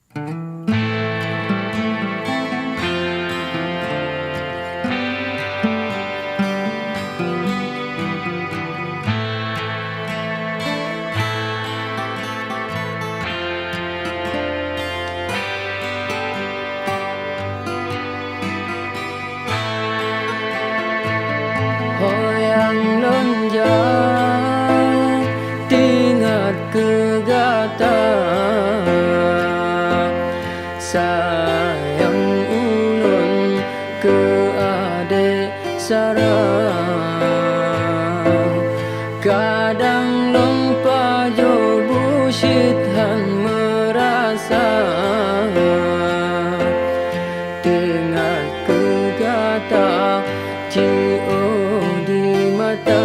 Yang lonjak tingkat kegata, sayang ulun ke adik Sarah. Kadang lupa jo busyit han merasa, tingkat kegata cio di mata.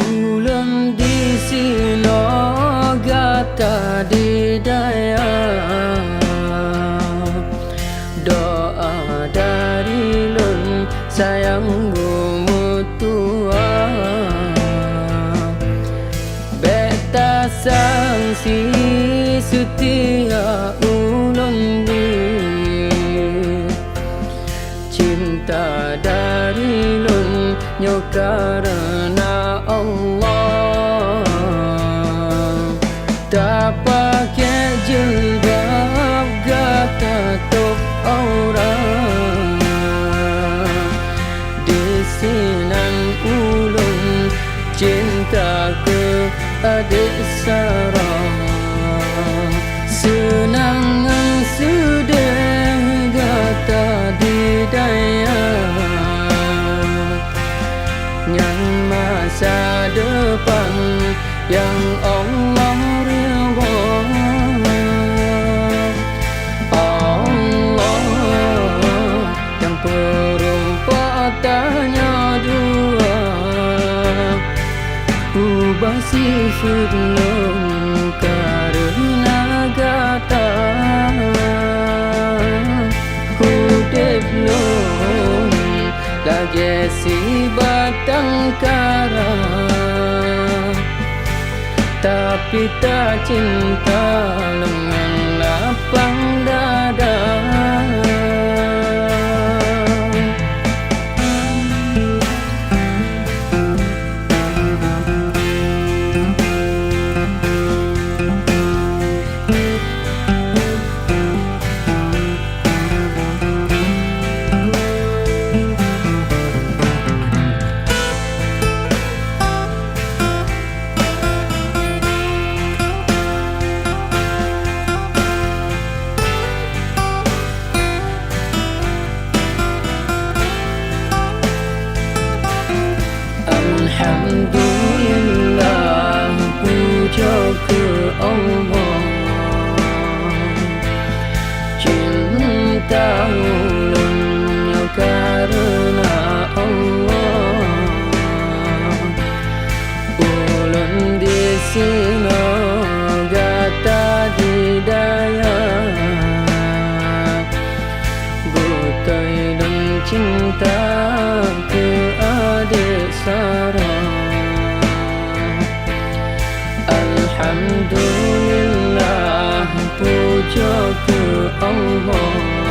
Ulun di sino gata di daya, doa dari lun sayang mutua. Beta sangsi setia ulun di cinta dari lun nyo karena Allah. Tak pakai jilbab gata tok orang, di sinan ulun cinta ke adik Sarah. Senangan sudah gata di daya, yang masa depan yang Allah ridha. Allah yang perumpamannya dua, ubah sifat lum karena gata. Hudib lum lagi si batang kara, tapi tak cinta dengan lapang dada. Alhamdulillah, puja ke Allah, cinta ulunnya karena Allah. Ulun di sini gata di daya, butai dan cinta ke adik Sarah. Alhamdulillah, puja ke Allah.